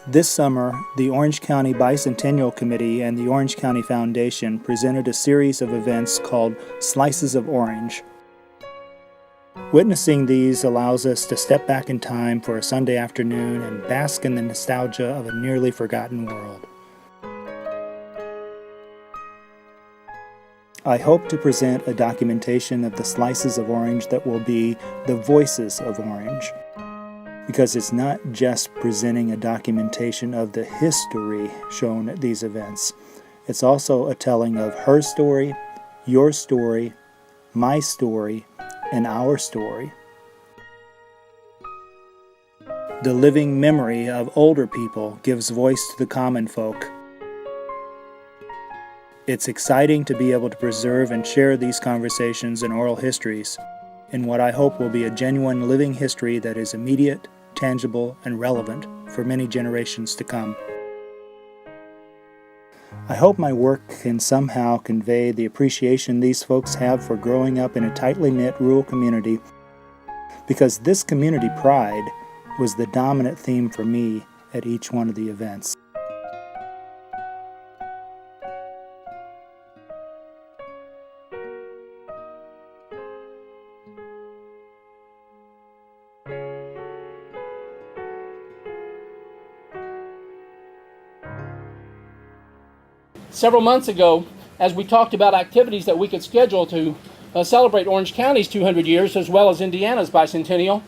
This summer, the Orange County Bicentennial Committee and the Orange County Foundation presented a series of events called Slices of Orange. Witnessing these allows us to step back in time for a Sunday afternoon and bask in the nostalgia of a nearly forgotten world. I hope to present a documentation of the slices of orange that will be the voices of orange, because it's not just presenting a documentation of the history shown at these events. It's also a telling of her story, your story, my story, and our story. The living memory of older people gives voice to the common folk. It's exciting to be able to preserve and share these conversations and oral histories in what I hope will be a genuine living history that is immediate, tangible, and relevant for many generations to come. I hope my work can somehow convey the appreciation these folks have for growing up in a tightly knit rural community, because this community pride was the dominant theme for me at each one of the events. Several months ago, as we talked about activities that we could schedule to celebrate Orange County's 200 years as well as Indiana's bicentennial,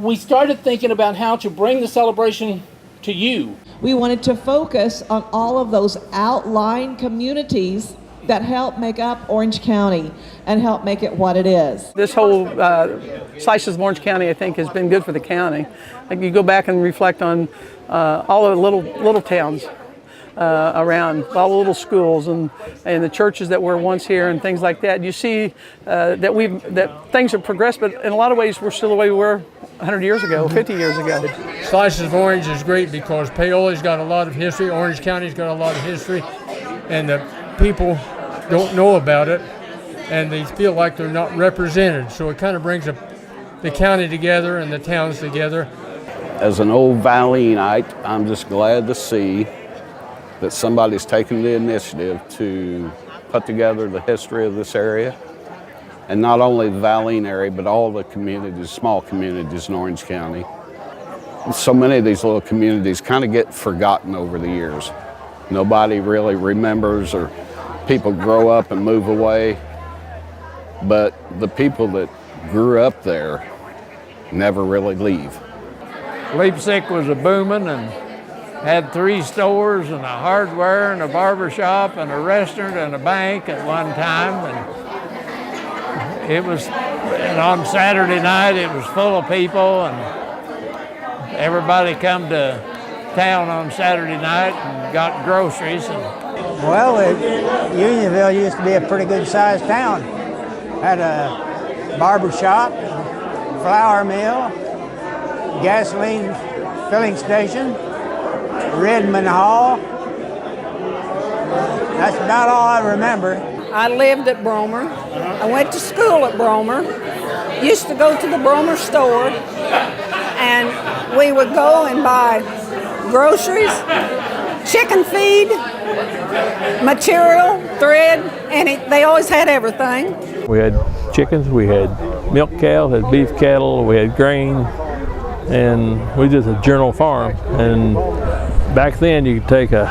we started thinking about how to bring the celebration to you. We wanted to focus on all of those outlying communities that help make up Orange County and help make it what it is. This whole Slices of Orange County, I think, has been good for the county. Like, you go back and reflect on all the little towns around, all the little schools and the churches that were once here and things like that. You see that things have progressed, but in a lot of ways we're still the way we were 100 years ago, 50 years ago. Slices of Orange is great because Paoli's got a lot of history, Orange County's got a lot of history, and the people don't know about it, and they feel like they're not represented. So it kind of brings the county together and the towns together. As an old Valenite, I'm just glad to see that somebody's taken the initiative to put together the history of this area, and not only the Valene area, but all the communities, small communities in Orange County. So many of these little communities kind of get forgotten over the years. Nobody really remembers, or people grow up and move away, but the people that grew up there never really leave. Busick was a booming and had 3 stores and a hardware and a barber shop and a restaurant and a bank at one time. And on Saturday night it was full of people, and everybody come to town on Saturday night and got groceries. Well, Unionville used to be a pretty good sized town. Had a barber shop, flour mill, gasoline filling station, Redmond Hall. That's about all I remember. I lived at Bromer. I went to school at Bromer. Used to go to the Bromer store, and we would go and buy groceries, chicken feed, material, thread, and they always had everything. We had chickens, we had milk cows, had beef cattle, we had grain, and we did a general farm. And back then you could take a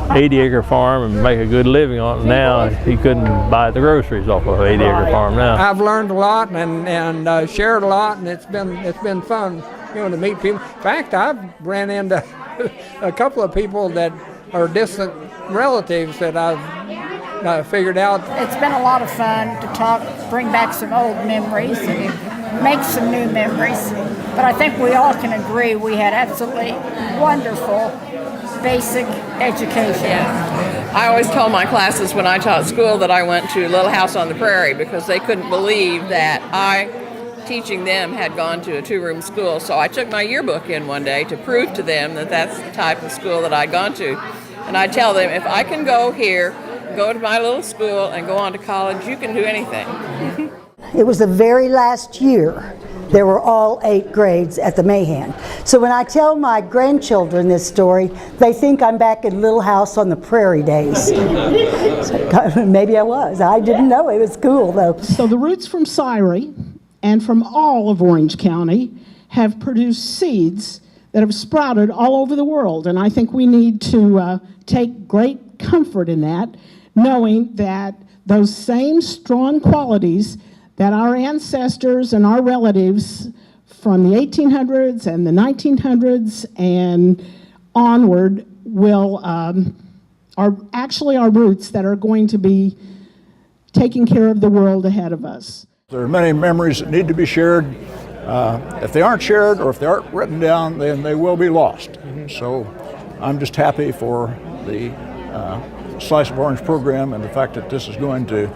80-acre farm and make a good living on it. Now you couldn't buy the groceries off of an 80-acre farm now. I've learned a lot and shared a lot, and it's been fun, to meet people. In fact, I've ran into a couple of people that are distant relatives that I've figured out. It's been a lot of fun to talk, bring back some old memories and make some new memories. But I think we all can agree we had absolutely wonderful basic education. Yeah. I always told my classes when I taught school that I went to Little House on the Prairie because they couldn't believe that I, teaching them, had gone to a 2-room school. So I took my yearbook in one day to prove to them that that's the type of school that I'd gone to. And I tell them, if I can go here, go to my little school and go on to college, you can do anything. It was the very last year There were all 8 grades at the Mahan. So when I tell my grandchildren this story, they think I'm back in Little House on the Prairie days. So, maybe I was. I didn't know. It was cool, though. So the roots from Syrie and from all of Orange County have produced seeds that have sprouted all over the world. And I think we need to take great comfort in that, knowing that those same strong qualities that our ancestors and our relatives from the 1800s and the 1900s and onward are actually our roots that are going to be taking care of the world ahead of us. There are many memories that need to be shared. If they aren't shared or if they aren't written down, then they will be lost. So I'm just happy for the Slice of Orange program and the fact that this is going to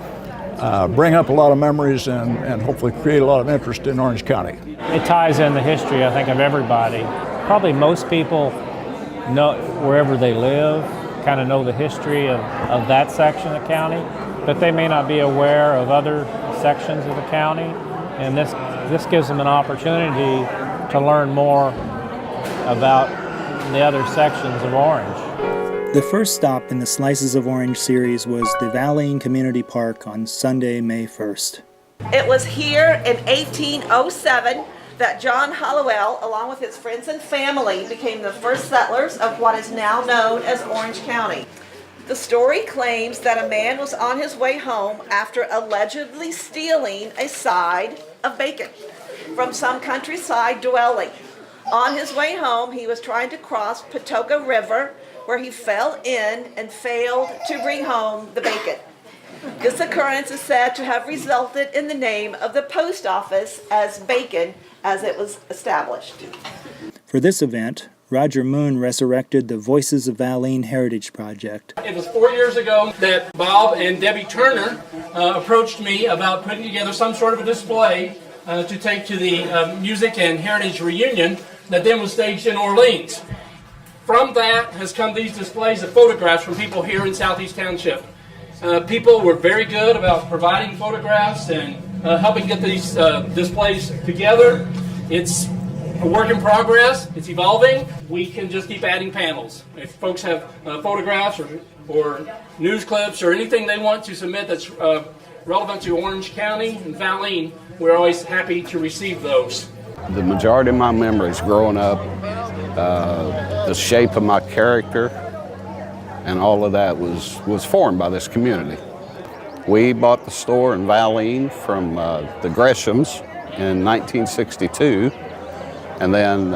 bring up a lot of memories and hopefully create a lot of interest in Orange County. It ties in the history, I think, of everybody. Probably most people know wherever they live, kind of know the history of that section of the county, but they may not be aware of other sections of the county. And this gives them an opportunity to learn more about the other sections of Orange. The first stop in the Slices of Orange series was the Valene Community Park on Sunday, May 1st. It was here in 1807 that John Hollowell, along with his friends and family, became the first settlers of what is now known as Orange County. The story claims that a man was on his way home after allegedly stealing a side of bacon from some countryside dwelling. On his way home, he was trying to cross Patoka River, where he fell in and failed to bring home the bacon. This occurrence is said to have resulted in the name of the post office as Bacon as it was established. For this event, Roger Moon resurrected the Voices of Valene Heritage Project. It was 4 years ago that Bob and Debbie Turner approached me about putting together some sort of a display to take to the Music and Heritage Reunion that then was staged in Orleans. From that has come these displays of photographs from people here in Southeast Township. People were very good about providing photographs and helping get these displays together. It's a work in progress. It's evolving. We can just keep adding panels. If folks have photographs or news clips or anything they want to submit that's relevant to Orange County and Valene, we're always happy to receive those. The majority of my memories growing up, the shape of my character and all of that was formed by this community. We bought the store in Valene from the Greshams in 1962, and then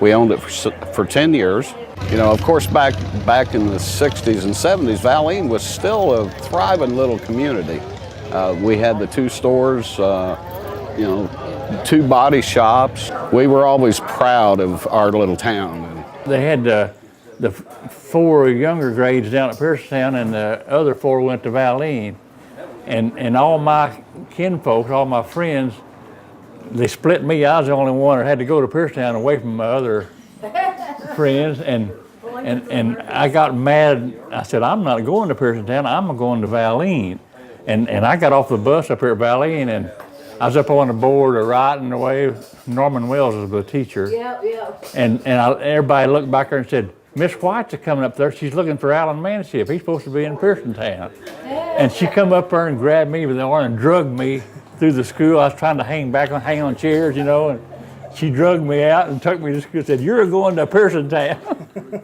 we owned it for 10 years. You know, of course, back in the 60s and 70s, Valene was still a thriving little community. We had the 2 stores, 2 body shops. We were always proud of our little town. They had the 4 younger grades down at Piercestown, and the other 4 went to Valene. And all my kinfolks, all my friends, they split me. I was the only one that had to go to Piercestown away from my other friends. And I got mad. I said, I'm not going to Piercestown, I'm going to Valene. And I got off the bus up here at Valene, and I was up on the board writing away. Norman Wells was the teacher. And everybody looked back there and said, Miss White's coming up there. She's looking for Alan Manship. He's supposed to be in Piercestown. And she come up there and grabbed me with the arm and drugged me through the school. I was trying to hang on chairs, and she drugged me out and took me to school and said, "You're going to Piercestown."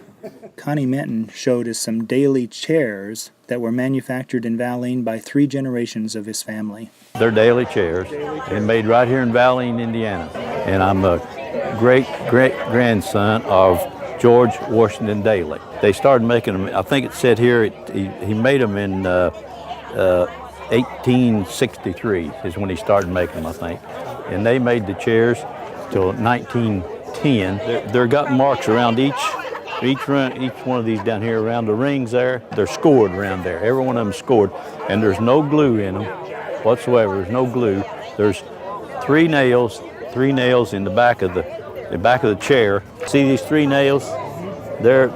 Connie Minton showed us some daily chairs that were manufactured in Valene by 3 generations of his family. They're daily chairs and made right here in Valene, Indiana. And I'm a great-great-grandson of George Washington Daly. They started making them, I think it said here, he made them in 1863 is when he started making them, I think. And they made the chairs till 1910. They're got marks around each one of these down here around the rings there. They're scored around there. Every one of them scored. And there's no glue in them whatsoever. There's no glue. There's 3 nails in the back of the chair. See these 3 nails? This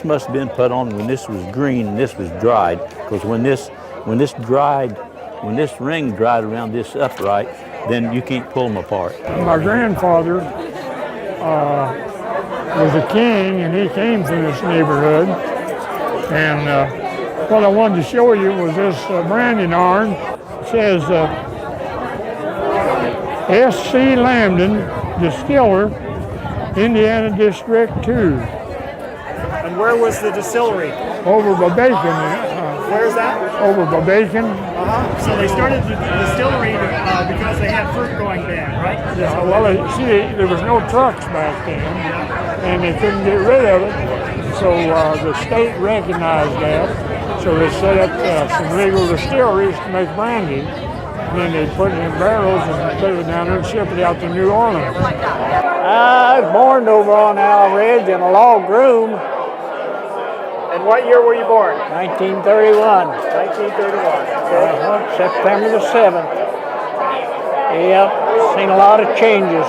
must have been put on when this was green and this was dried, because when this dried When this ring dried around this upright, then you can't pull them apart. My grandfather was a king, and he came from this neighborhood. And what I wanted to show you was this branding iron. It says S.C. Lambden, Distiller, Indiana District 2. And where was the distillery? Over by Bacon. Where's that? Over by Bacon. So they started the distillery because they had fruit growing bad, right? Yeah, well, see, there was no trucks back then, and they couldn't get rid of it. So the state recognized that. So they set up some legal distilleries to make brandy. And then they put it in barrels and put it down there and ship it out to New Orleans. I was born over on Owl Ridge in a log room. And what year were you born? 1931. 1931. September the 7th. Yep, seen a lot of changes.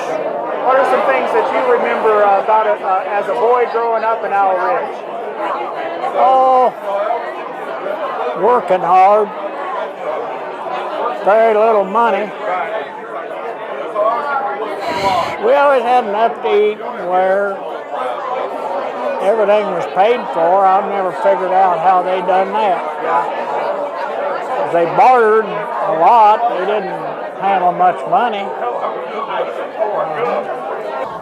What are some things that you remember about it as a boy growing up in Owl Ridge? Oh, working hard. Very little money. We always had enough to eat and wear. Everything was paid for. I've never figured out how they done that. They bartered a lot. They didn't handle much money.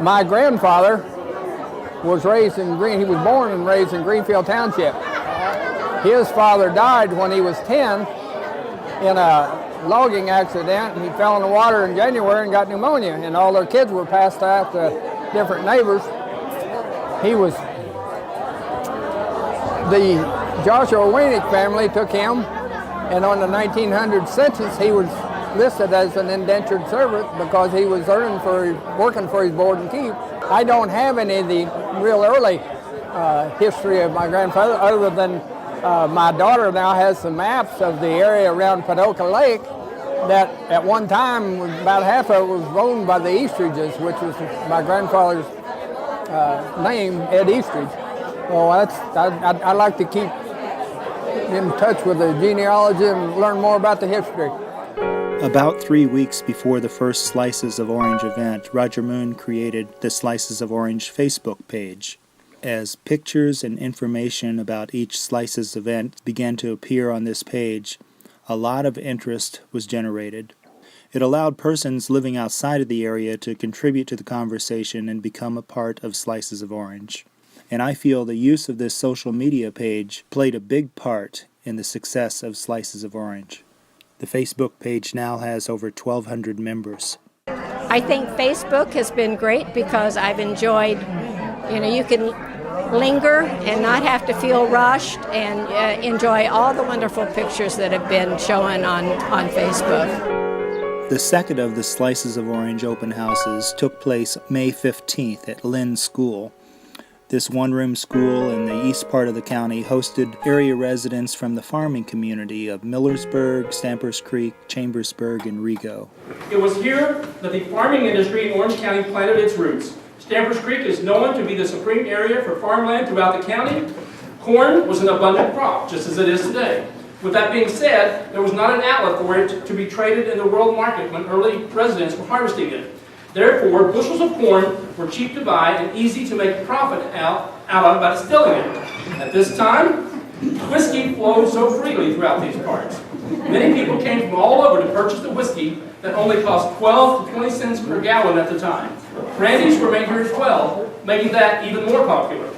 My grandfather was raised in he was born and raised in Greenfield Township. His father died when he was 10 in a logging accident, and he fell in the water in January and got pneumonia, and all their kids were passed out to different neighbors. The Joshua Wienick family took him, and on the 1900 census he was listed as an indentured servant because he was working for his board and keep. I don't have any of the real early history of my grandfather other than my daughter now has some maps of the area around Paducah Lake that at one time about half of it was owned by the Eastridges, which was my grandfather's name, Ed Eastridge. So I'd like to keep in touch with the genealogy and learn more about the history. About 3 weeks before the first Slices of Orange event, Roger Moon created the Slices of Orange Facebook page. As pictures and information about each Slices event began to appear on this page, a lot of interest was generated. It allowed persons living outside of the area to contribute to the conversation and become a part of Slices of Orange. And I feel the use of this social media page played a big part in the success of Slices of Orange. The Facebook page now has over 1,200 members. I think Facebook has been great because I've enjoyed, you can linger and not have to feel rushed and enjoy all the wonderful pictures that have been shown on Facebook. The second of the Slices of Orange open houses took place May 15th at Lynn School. This one-room school in the east part of the county hosted area residents from the farming community of Millersburg, Stampers Creek, Chambersburg, and Rigo. It was here that the farming industry in Orange County planted its roots. Stampers Creek is known to be the supreme area for farmland throughout the county. Corn was an abundant crop, just as it is today. With that being said, there was not an outlet for it to be traded in the world market when early residents were harvesting it. Therefore, bushels of corn were cheap to buy and easy to make a profit out of by distilling it. At this time, whiskey flowed so freely throughout these parts. Many people came from all over to purchase the whiskey that only cost 12 to 20 cents per gallon at the time. Brandies were made here as well, making that even more popular.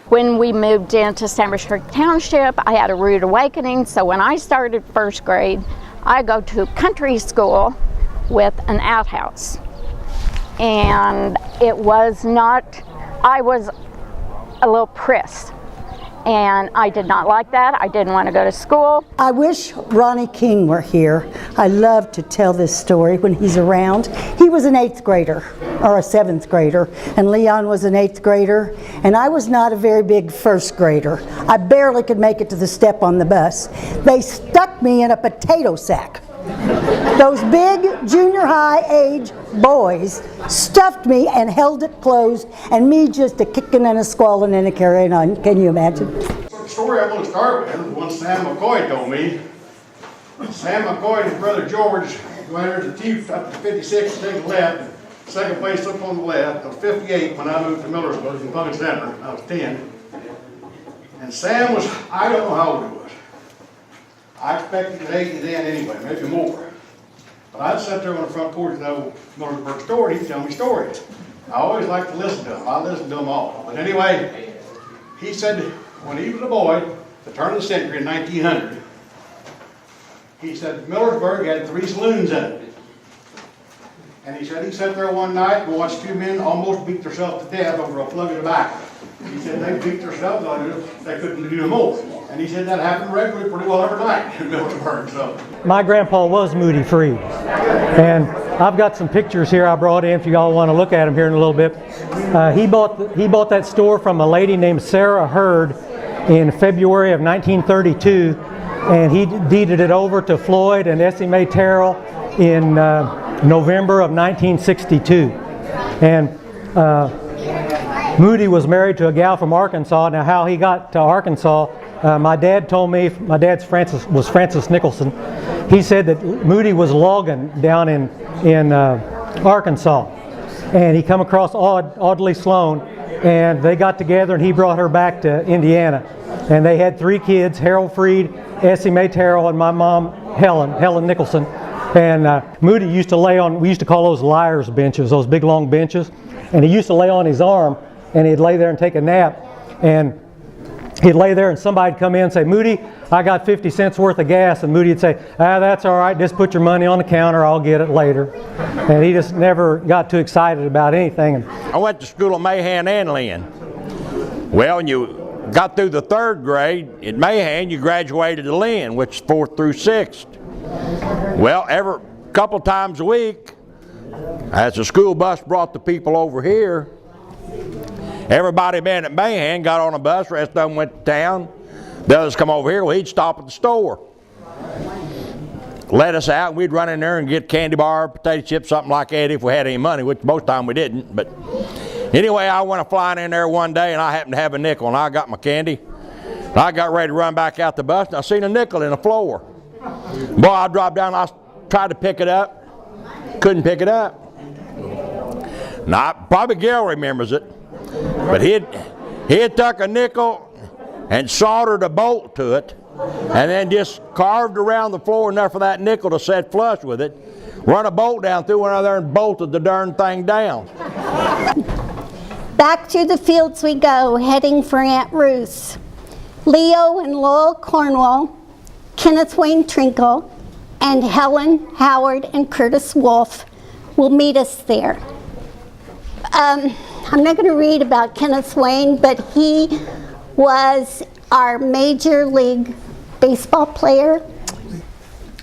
When we moved into Stampers Creek Township, I had a rude awakening, so when I started first grade, I go to country school with an outhouse. And it was not, I was a little prissed. And I did not like that. I didn't want to go to school. I wish Ronnie King were here. I love to tell this story when he's around. He was an 8th grader, or a 7th grader, and Leon was an 8th grader, and I was not a very big 1st grader. I barely could make it to the step on the bus. They stuck me in a potato sack. Those big junior high age boys stuffed me and held it closed, and me just a kicking and a squalling and a carrying on. Can you imagine? The story I'm going to start with is one Sam McCoy told me. Sam McCoy and his brother George go enter the Chief up to 56, take a left. Second place up on the left. I was 58 when I moved to Millersburg in Pumpkin Center. I was 10. And Sam was, I don't know how old he was. I expected he was 80 then anyway, maybe more. But I'd sit there on the front porch of the old Millersburg store and he'd tell me stories. I always liked to listen to him. I listened to them all. But anyway, he said when he was a boy, the turn of the century in 1900, he said Millersburg had 3 saloons in it. And he said he sat there one night and watched 2 men almost beat themselves to death over a plug of tobacco. He said they beat themselves on it, they couldn't do no more. And he said that happened regularly pretty well every night in Millersburg. So. My grandpa was Moody Freed. And I've got some pictures here I brought in if you all want to look at them here in a little bit. He bought that store from a lady named Sarah Hurd in February of 1932. And he deeded it over to Floyd and Essie Mae Terrell in November of 1962. And Moody was married to a gal from Arkansas. Now how he got to Arkansas, my dad told me, my dad's Francis Nicholson. He said that Moody was logging down in Arkansas. And he come across Audley Sloan, and they got together and he brought her back to Indiana. And they had 3 kids, Harold Freed, Essie Mae Terrell, and my mom, Helen Nicholson. And Moody used to lay on, we used to call those liar's benches, those big long benches. And he used to lay on his arm and he'd lay there and take a nap. And he'd lay there and somebody'd come in and say, Moody, I got 50 cents worth of gas. And Moody'd say, that's all right, just put your money on the counter, I'll get it later. And he just never got too excited about anything. I went to school at Mahan and Lynn. Well, when you got through the 3rd grade at Mahan, you graduated to Lynn, which is 4th through 6th. Well, every couple times a week, as the school bus brought the people over here, everybody been at Mahan got on a bus, the rest of them went to town. The others come over here, well, he'd stop at the store. Let us out, and we'd run in there and get candy bar, potato chips, something like that if we had any money, which most of the time we didn't. But anyway, I went flying in there one day and I happened to have a nickel and I got my candy. And I got ready to run back out the bus and I seen a nickel in the floor. Boy, I dropped down, I tried to pick it up, couldn't pick it up. Now, probably Gil remembers it, but he had took a nickel and soldered a bolt to it, and then just carved around the floor enough for that nickel to set flush with it, run a bolt down through one of there and bolted the darn thing down. Back through the fields we go, heading for Aunt Ruth's. Leo and Lowell Cornwall, Kenneth Wayne Trinkle, and Helen, Howard, and Curtis Wolf will meet us there. I'm not going to read about Kenneth Wayne, but he was our Major League Baseball player.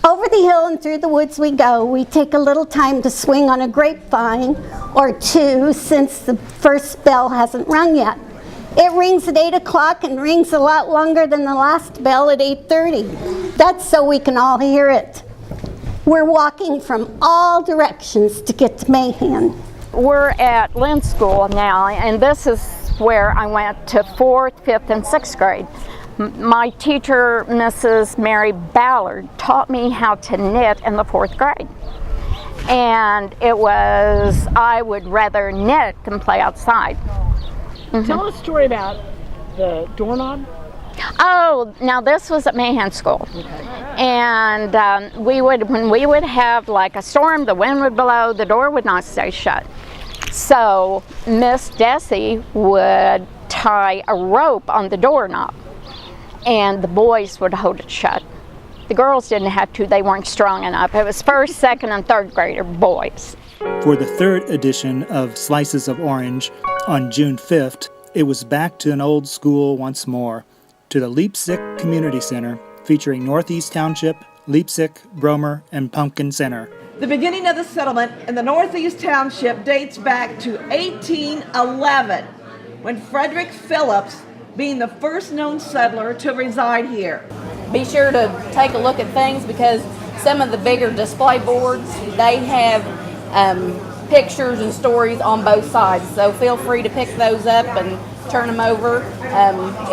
Over the hill and through the woods we go. We take a little time to swing on a grapevine or 2 since the first bell hasn't rung yet. It rings at 8 o'clock and rings a lot longer than the last bell at 8:30. That's so we can all hear it. We're walking from all directions to get to Mahan. We're at Lynn School now, and this is where I went to 4th, 5th, and 6th grade. My teacher, Mrs. Mary Ballard, taught me how to knit in the 4th grade. And it was, I would rather knit than play outside. Tell us a story about the doorknob. Oh, now this was at Mahan School. And when we would have like a storm, the wind would blow, the door would not stay shut. So Miss Desi would tie a rope on the doorknob and the boys would hold it shut. The girls didn't have to, they weren't strong enough. It was 1st, 2nd, and 3rd grader boys. For the 3rd edition of Slices of Orange on June 5th, it was back to an old school once more, to the Leipsic Community Center, featuring Northeast Township, Leipsic, Bromer, and Pumpkin Center. The beginning of the settlement in the Northeast Township dates back to 1811, when Frederick Phillips being the first known settler to reside here. Be sure to take a look at things because some of the bigger display boards, they have pictures and stories on both sides. So feel free to pick those up and turn them over.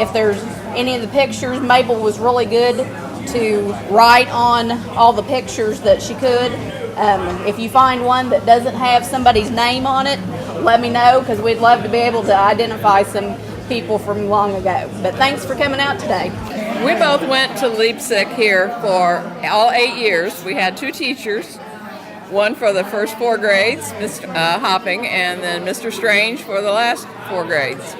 If there's any of the pictures, Mabel was really good to write on all the pictures that she could. If you find one that doesn't have somebody's name on it, let me know, because we'd love to be able to identify some people from long ago. But thanks for coming out today. We both went to Leipzig here for all 8 years. We had 2 teachers, one for the first 4 grades, Mr. Hopping, and then Mr. Strange for the last 4 grades.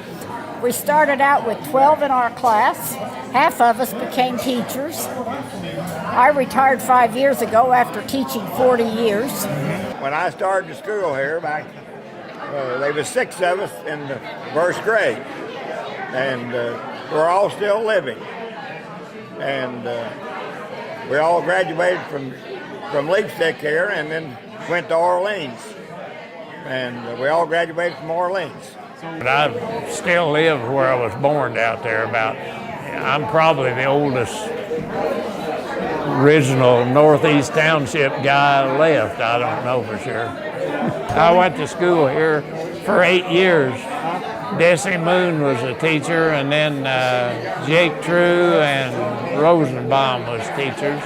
We started out with 12 in our class. Half of us became teachers. I retired 5 years ago after teaching 40 years. When I started school here back, there was 6 of us in the first grade, and we're all still living. And we all graduated from Leipzig here, and then went to Orleans, and we all graduated from Orleans. But I still live where I was born out there. I'm probably the oldest original Northeast Township guy left. I don't know for sure. I went to school here for 8 years. Desi Moon was a teacher, and then Jake True and Rosenbaum was teachers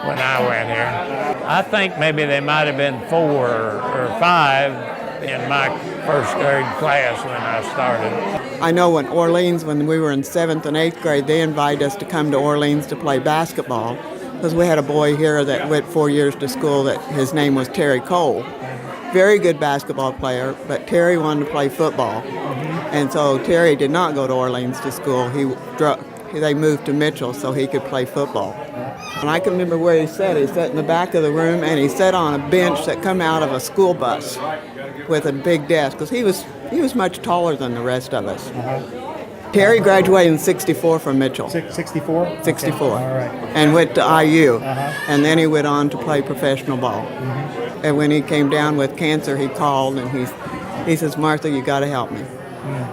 when I went here. I think maybe they might have been 4 or 5 in my first grade class when I started. I know when we were in 7th and 8th grade, they invited us to come to Orleans to play basketball, because we had a boy here that went 4 years to school that his name was Terry Cole. Very good basketball player, but Terry wanted to play football. And so Terry did not go to Orleans to school. They moved to Mitchell so he could play football. And I can remember where he sat. He sat in the back of the room, and he sat on a bench that come out of a school bus with a big desk, because he was much taller than the rest of us. Terry graduated in 64 from Mitchell. 64? 64. Okay. All right. And went to IU. And then he went on to play professional ball. And when he came down with cancer, he called and he says, "Martha, you got to help me."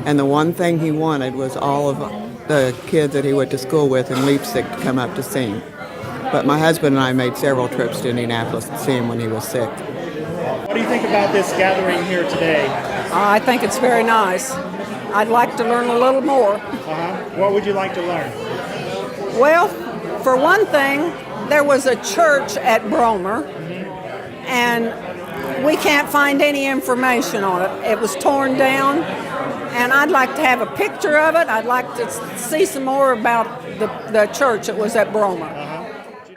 And the one thing he wanted was all of the kids that he went to school with in Leipzig to come up to see him. But my husband and I made several trips to Indianapolis to see him when he was sick. What do you think about this gathering here today? I think it's very nice. I'd like to learn a little more. What would you like to learn? Well, for one thing, there was a church at Bromer, and we can't find any information on it. It was torn down, and I'd like to have a picture of it. I'd like to see some more about the church that was at Bromer.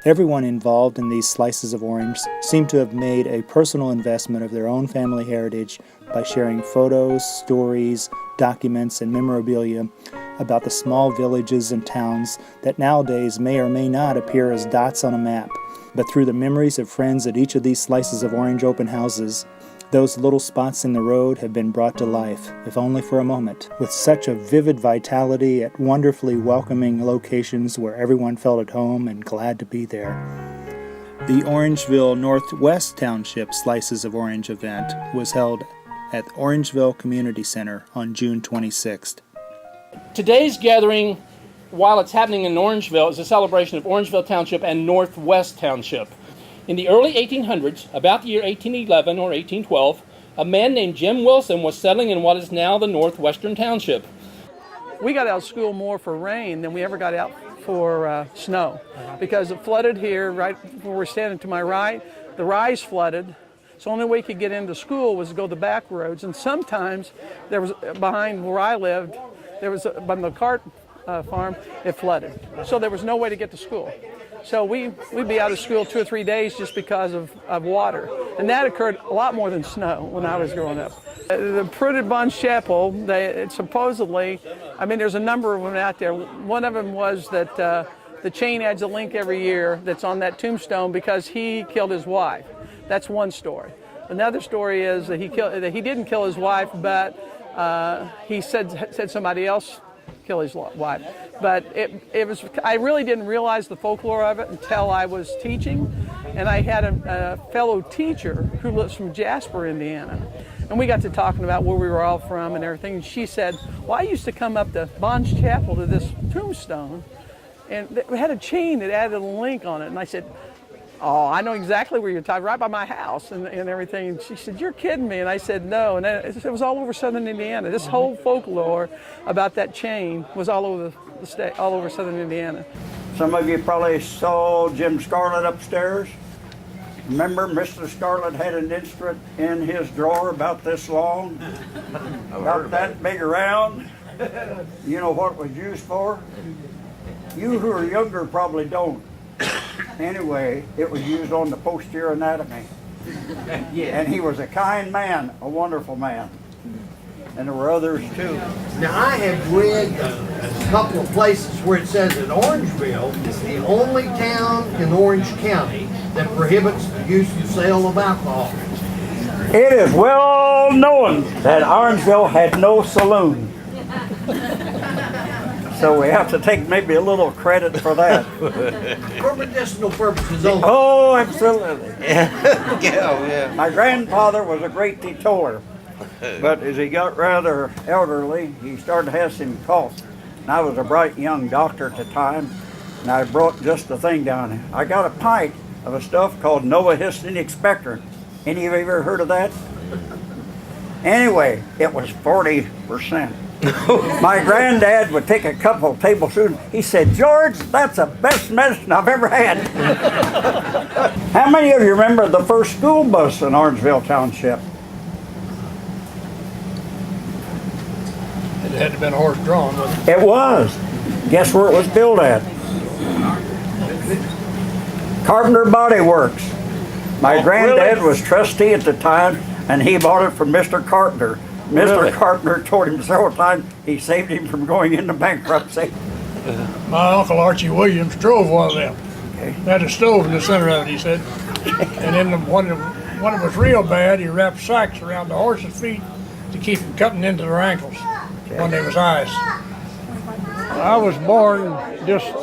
Everyone involved in these slices of orange seemed to have made a personal investment of their own family heritage by sharing photos, stories, documents, and memorabilia about the small villages and towns that nowadays may or may not appear as dots on a map. But through the memories of friends at each of these slices of orange open houses, those little spots in the road have been brought to life, if only for a moment, with such a vivid vitality at wonderfully welcoming locations where everyone felt at home and glad to be there. The Orangeville Northwest Township Slices of Orange event was held at Orangeville Community Center on June 26th. Today's gathering, while it's happening in Orangeville, is a celebration of Orangeville Township and Northwest Township. In the early 1800s, about the year 1811 or 1812, a man named Jim Wilson was settling in what is now the Northwestern Township. We got out of school more for rain than we ever got out for snow, because it flooded here right where we're standing to my right. The rise flooded, so the only way you could get into school was to go the back roads. And sometimes there was, behind where I lived, there was by the cart farm, it flooded. So there was no way to get to school. So we'd be out of school 2 or 3 days just because of water. And that occurred a lot more than snow when I was growing up. The Pruitt Bond Chapel, supposedly, there's a number of them out there. One of them was that the chain adds a link every year that's on that tombstone because he killed his wife. That's one story. Another story is that he didn't kill his wife, but he said somebody else kill his wife. But I really didn't realize the folklore of it until I was teaching, and I had a fellow teacher who lives from Jasper, Indiana, and we got to talking about where we were all from and everything, and she said, well, I used to come up to Bond's Chapel to this tombstone, and we had a chain that added a link on it, and I said, oh, I know exactly where you're talking, right by my house and everything. And she said, you're kidding me. And I said, no. And it was all over southern Indiana. This whole folklore about that chain was all over the state, all over southern Indiana. Some of you probably saw Jim Scarlett upstairs. Remember, Mr. Scarlett had an instrument in his drawer about this long, about that big around. You know what it was used for? You who are younger probably don't. Anyway, it was used on the posterior anatomy. And he was a kind man, a wonderful man. And there were others too. Now I have read a couple of places where it says that Orangeville is the only town in Orange County that prohibits the use and sale of alcohol. It is well known that Orangeville had no saloon. So we have to take maybe a little credit for that. For medicinal purposes only. Oh, absolutely. Yeah. My grandfather was a great teetotaler, but as he got rather elderly, he started to have some coughs. And I was a bright young doctor at the time, and I brought just the thing down. I got a pint of a stuff called Novohistamine expectorant. Any of you ever heard of that? Anyway, it was 40%. My granddad would take a couple of tablespoons. He said, "George, that's the best medicine I've ever had." How many of you remember the first school bus in Orangeville Township? It had to have been horse-drawn, wasn't It was. Guess where it was built at? Carpenter Body Works. My granddad was trustee at the time, and he bought it from Mr. Carpenter. Mr. Carpenter told him several times he saved him from going into bankruptcy. My Uncle Archie Williams drove one of them. Okay. Had a stove in the center of it, he said. And then when it was real bad, he wrapped sacks around the horses' feet to keep them cutting into their ankles when they was ice. I was born just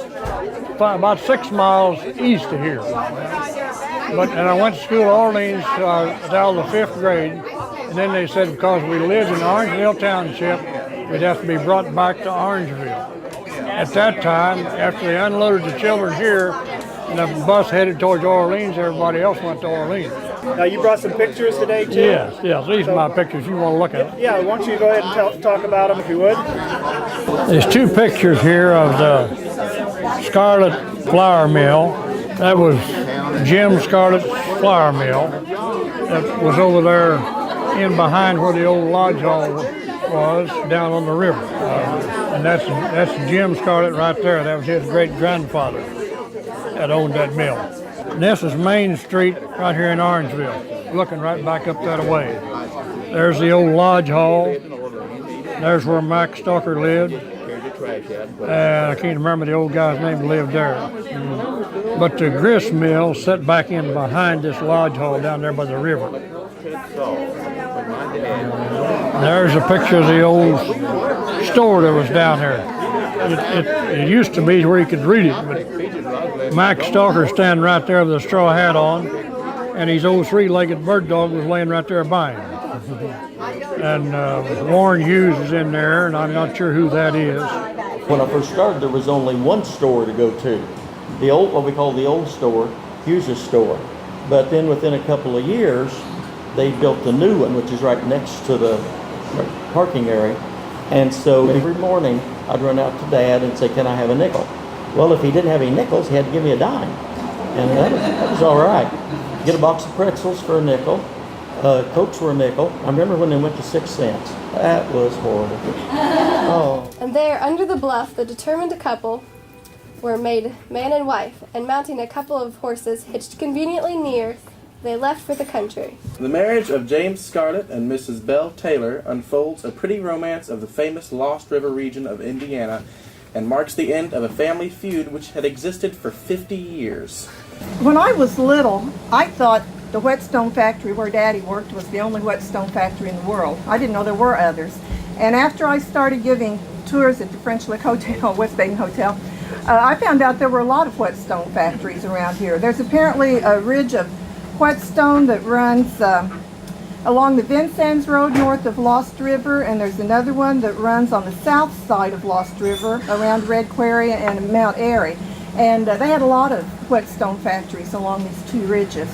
about 6 miles east of here. And I went to school in Orleans until the 5th grade. And then they said because we lived in Orangeville Township, we'd have to be brought back to Orangeville. At that time, after they unloaded the children here, and the bus headed towards Orleans, everybody else went to Orleans. Now you brought some pictures today too? Yes, these are my pictures. You want to look at them? Yeah, why don't you go ahead and talk about them if you would? There's 2 pictures here of the Scarlett Flour Mill. That was Jim Scarlett's flour mill. That was over there in behind where the old lodge hall was, down on the river. And that's Jim Scarlett right there. That was his great-grandfather that owned that mill. And this is Main Street right here in Orangeville, looking right back up that way. There's the old lodge hall. There's where Mac Stalker lived. I can't remember the old guy's name who lived there. But the grist mill set back in behind this lodge hall down there by the river. There's a picture of the old store that was down there. It used to be where you could read it, but Mac Stalker standing right there with a straw hat on, and his old 3-legged bird dog was laying right there by him. And Warren Hughes is in there, and I'm not sure who that is. When I first started, there was only one store to go to. The old, what we call the old store, Hughes' store. But then within a couple of years, they built the new one, which is right next to the parking area. And so every morning, I'd run out to Dad and say, "Can I have a nickel?" Well, if he didn't have any nickels, he had to give me a dime. And that was all right. Get a box of pretzels for a nickel. Cokes were a nickel. I remember when they went to 6 cents. That was horrible. Oh. And there, under the bluff, the determined couple were made man and wife, and mounting a couple of horses hitched conveniently near, they left for the country. The marriage of James Scarlett and Mrs. Belle Taylor unfolds a pretty romance of the famous Lost River region of Indiana and marks the end of a family feud which had existed for 50 years. When I was little, I thought the whetstone factory where Daddy worked was the only whetstone factory in the world. I didn't know there were others. And after I started giving tours at the French Lick Hotel, West Baden Hotel, I found out there were a lot of whetstone factories around here. There's apparently a ridge of whetstone that runs along the Vincennes Road north of Lost River, and there's another one that runs on the south side of Lost River around Red Quarry and Mount Airy. And they had a lot of whetstone factories along these 2 ridges.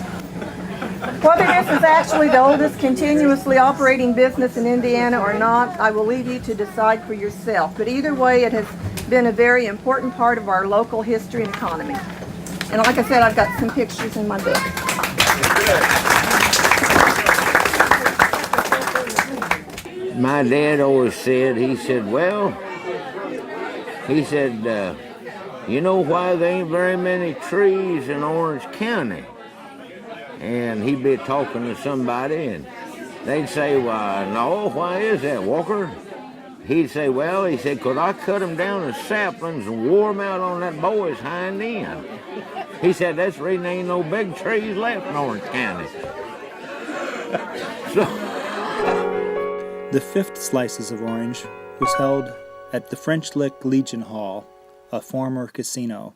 Whether this is actually the oldest continuously operating business in Indiana or not, I will leave you to decide for yourself. But either way, it has been a very important part of our local history and economy. And like I said, I've got some pictures in my book. My dad always said, he said, you know why there ain't very many trees in Orange County? And he'd be talking to somebody and they'd say, well, no, why is that, Walker? He'd say, well, he said, 'cause I cut them down as saplings and wore them out on that boy's hind end. He said, that's the reason there ain't no big trees left in Orange County. The fifth Slices of Orange was held at the French Lick Legion Hall, a former casino.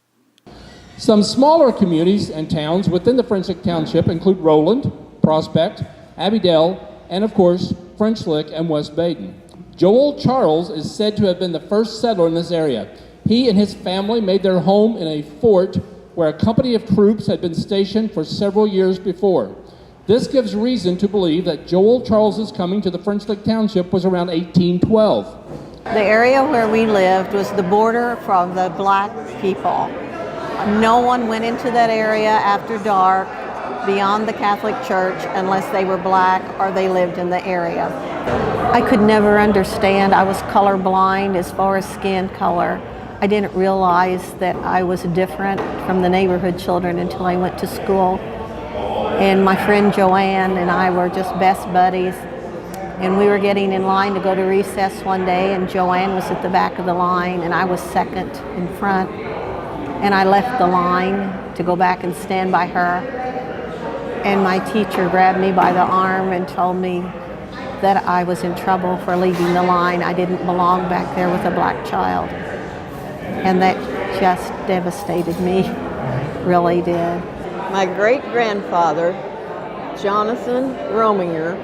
Some smaller communities and towns within the French Lick Township include Roland, Prospect, Abbeydale, and of course, French Lick and West Baden. Joel Charles is said to have been the first settler in this area. He and his family made their home in a fort where a company of troops had been stationed for several years before. This gives reason to believe that Joel Charles's coming to the French Lick Township was around 1812. The area where we lived was the border from the black people. No one went into that area after dark beyond the Catholic Church unless they were black or they lived in the area. I could never understand. I was colorblind as far as skin color. I didn't realize that I was different from the neighborhood children until I went to school. And my friend Joanne and I were just best buddies. And we were getting in line to go to recess one day, and Joanne was at the back of the line and I was second in front. And I left the line to go back and stand by her. And my teacher grabbed me by the arm and told me that I was in trouble for leaving the line. I didn't belong back there with a black child. And that just devastated me, really did. My great-grandfather, Jonathan Rominger,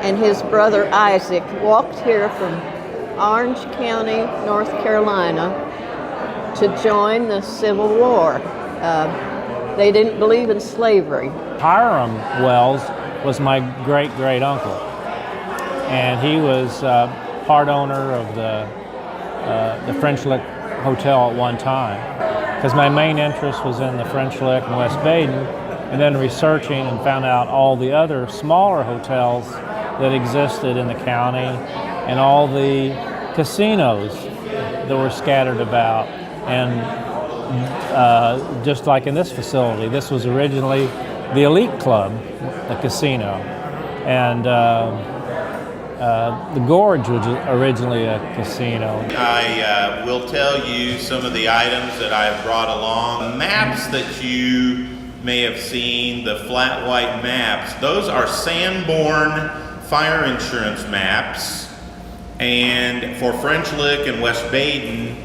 and his brother Isaac walked here from Orange County, North Carolina, to join the Civil War. They didn't believe in slavery. Hiram Wells was my great-great-uncle, and he was part owner of the French Lick Hotel at one time, because my main interest was in the French Lick and West Baden, and then researching and found out all the other smaller hotels that existed in the county and all the casinos that were scattered about. And just like in this facility, this was originally the Elite Club, the casino, and the Gorge was originally a casino. I will tell you some of the items that I've brought along. The maps that you may have seen, the flat white maps, those are Sanborn fire insurance maps, and for French Lick and West Baden,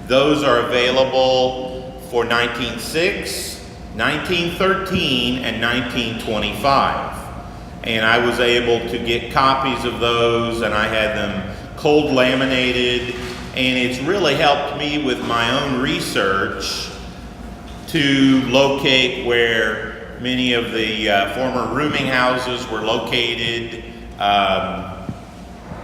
those are available for 1906, 1913, and 1925. And I was able to get copies of those, and I had them cold laminated, and it's really helped me with my own research to locate where many of the former rooming houses were located,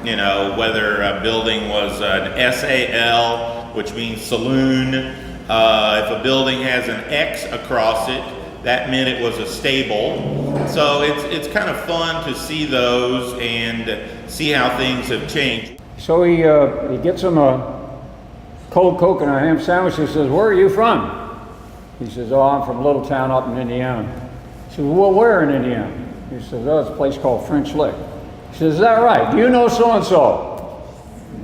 you know, whether a building was an SAL, which means saloon. If a building has an X across it, that meant it was a stable. So it's kind of fun to see those and see how things have changed. So he gets him a cold Coke and a ham sandwich. He says, "Where are you from?" He says, "Oh, I'm from a little town up in Indiana." He says, "Well, where in Indiana?" He says, "Oh, it's a place called French Lick." He says, "Is that right? Do you know so-and-so?"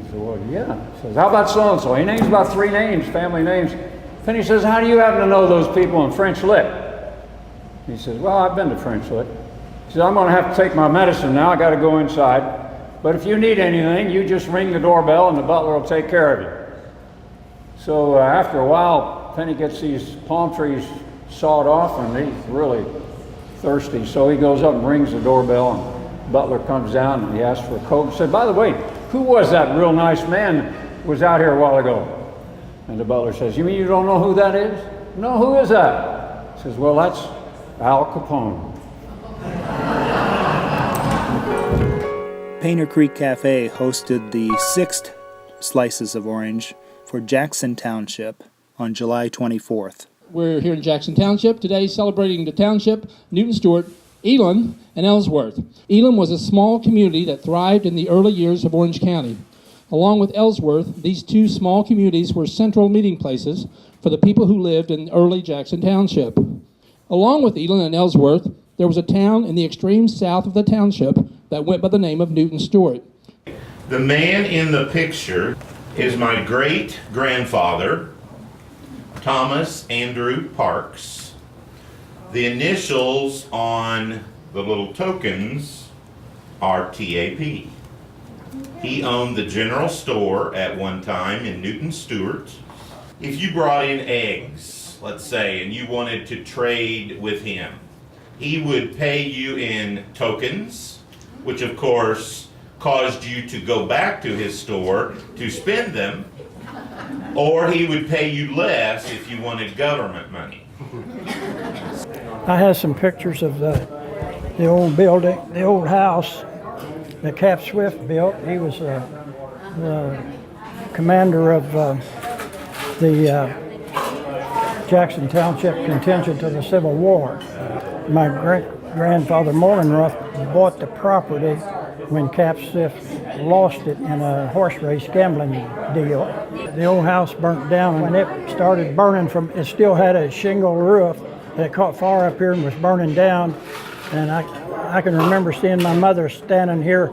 He said, "Well, yeah." He says, "How about so-and-so?" He names about 3 names, family names. Then he says, "How do you happen to know those people in French Lick?" He says, "Well, I've been to French Lick." He says, "I'm going to have to take my medicine now. I got to go inside. But if you need anything, you just ring the doorbell and the butler will take care of you." So after a while, Penny gets these palm trees sawed off, and he's really thirsty. So he goes up and rings the doorbell, and the butler comes down and he asks for a Coke. He said, "By the way, who was that real nice man who was out here a while ago?" And the butler says, "You mean you don't know who that is?" "No, who is that?" He says, "Well, that's Al Capone." Painter Creek Cafe hosted the 6th Slices of Orange for Jackson Township on July 24th. We're here in Jackson Township today celebrating the township, Newton Stewart, Elam, and Ellsworth. Elam was a small community that thrived in the early years of Orange County. Along with Ellsworth, these two small communities were central meeting places for the people who lived in early Jackson Township. Along with Elam and Ellsworth, there was a town in the extreme south of the township that went by the name of Newton Stewart. The man in the picture is my great-grandfather, Thomas Andrew Parks. The initials on the little tokens are TAP. He owned the general store at one time in Newton Stewart. If you brought in eggs, let's say, and you wanted to trade with him, he would pay you in tokens, which of course caused you to go back to his store to spend them, or he would pay you less if you wanted government money. I have some pictures of the old building, the old house that Cap Swift built. He was the commander of the Jackson Township contingent of the Civil War. My great-grandfather Morgenroth bought the property when Cap Swift lost it in a horse race gambling deal. The old house burnt down. When it started burning it still had a shingle roof that caught fire up here and was burning down. And I can remember seeing my mother standing here